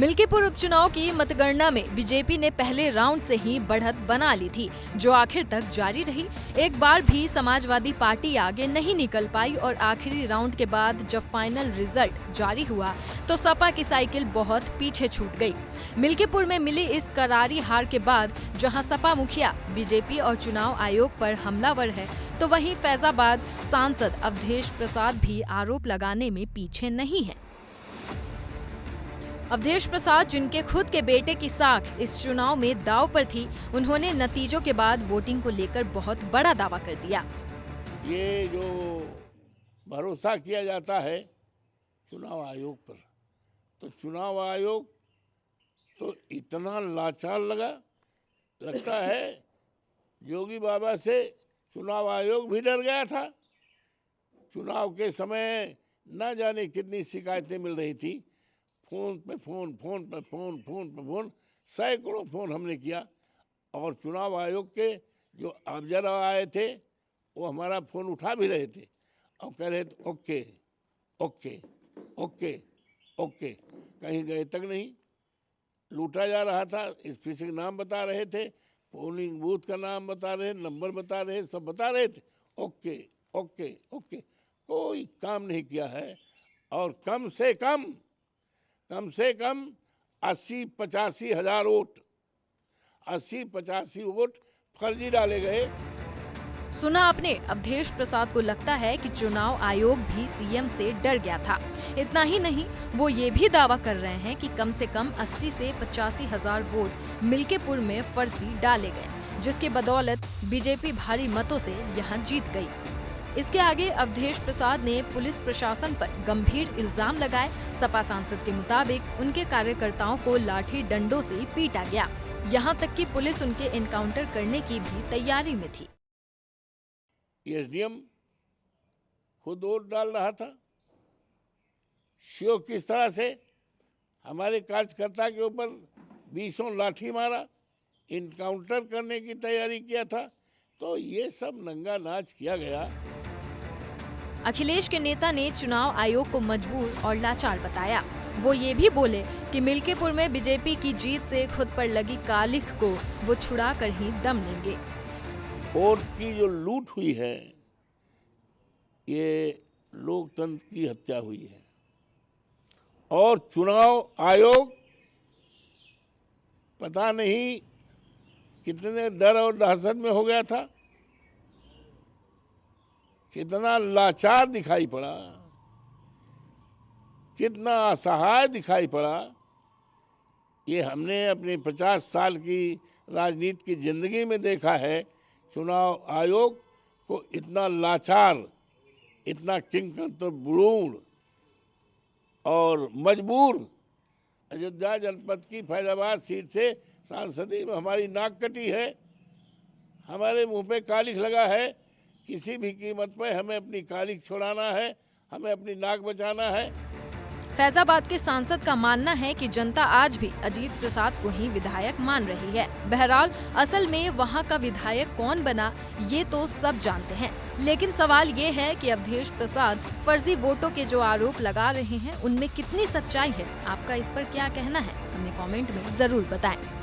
मिल्कीपुर उपचुनाव की मतगणना में बीजेपी ने पहले राउंड से ही बढ़त बना ली थी, जो आखिर तक जारी रही। एक बार भी समाजवादी पार्टी आगे नहीं निकल पाई और आखिरी राउंड के बाद जब फाइनल रिजल्ट जारी हुआ तो सपा की साइकिल बहुत पीछे छूट गई। मिल्कीपुर में मिली इस करारी हार के बाद जहां सपा मुखिया बीजेपी और चुनाव आयोग पर हमलावर है, तो वहीं फैजाबाद सांसद अवधेश प्रसाद भी आरोप लगाने में पीछे नहीं है। अवधेश प्रसाद, जिनके खुद के बेटे की साख इस चुनाव में दांव पर थी, उन्होंने नतीजों के बाद वोटिंग को लेकर बहुत बड़ा दावा कर दिया। ये जो भरोसा किया जाता है चुनाव आयोग पर, तो चुनाव आयोग तो इतना लाचार लगता है। योगी बाबा से चुनाव आयोग भी डर गया था। चुनाव के समय न जाने कितनी शिकायतें मिल रही थी, फोन पे फोन, सैकड़ों फोन हमने किया और चुनाव आयोग के जो ऑब्जर्वर आए थे वो हमारा फोन उठा भी रहे थे और कह रहे थे ओके ओके ओके ओके। कहीं गए तक नहीं, लूटा जा रहा था। स्पेसिफिक नाम बता रहे थे, पोलिंग बूथ का नाम बता रहे, नंबर बता रहे, सब बता रहे थे। ओके ओके ओके, कोई काम नहीं किया है। और कम से कम 80-85 हजार वोट, 80-85 वोट फर्जी डाले गए। सुना आपने, अवधेश प्रसाद को लगता है कि चुनाव आयोग भी सीएम से डर गया था। इतना ही नहीं, वो ये भी दावा कर रहे हैं कि कम से कम 80 से 85 हजार वोट मिल्कीपुर में फर्जी डाले गए, जिसके बदौलत बीजेपी भारी मतों से यहाँ जीत गई। इसके आगे अवधेश प्रसाद ने पुलिस प्रशासन पर गंभीर इल्जाम लगाए। सपा सांसद के मुताबिक उनके कार्यकर्ताओं को लाठी डंडों से पीटा गया, यहाँ तक कि पुलिस उनके एनकाउंटर करने की भी तैयारी में थी। एसडीएम खुद वोट डाल रहा था। शिव किस तरह से हमारे कार्यकर्ता के ऊपर 20 लाठी मारा, इनकाउंटर करने की तैयारी किया था। तो ये सब नंगा नाच किया गया। अखिलेश के नेता ने चुनाव आयोग को मजबूर और लाचार बताया। वो ये भी बोले कि मिल्कीपुर में बीजेपी की जीत से खुद पर लगी कालिख को वो छुड़ा कर ही दम लेंगे। वोट की जो लूट हुई है, ये लोकतंत्र की हत्या हुई है और चुनाव आयोग पता नहीं कितने डर और दहशत में हो गया था, कितना लाचार दिखाई पड़ा, कितना असहाय दिखाई पड़ा। ये हमने अपने 50 साल की राजनीति की जिंदगी में देखा है। चुनाव आयोग को इतना लाचार, इतना किंकरतूर और मजबूर। अयोध्या जनपद की फैजाबाद सीट से सांसदी में हमारी नाक कटी है, हमारे मुंह पे कालिख लगा है। किसी भी कीमत पर हमें अपनी कालिख छुड़ाना है, हमें अपनी नाक बचाना है। फैजाबाद के सांसद का मानना है कि जनता आज भी अजीत प्रसाद को ही विधायक मान रही है। बहरहाल असल में वहां का विधायक कौन बना ये तो सब जानते हैं, लेकिन सवाल ये है कि अवधेश प्रसाद फर्जी वोटों के जो आरोप लगा रहे हैं उनमें कितनी सच्चाई है। आपका इस पर क्या कहना है, हमें कमेंट में जरूर बताएं।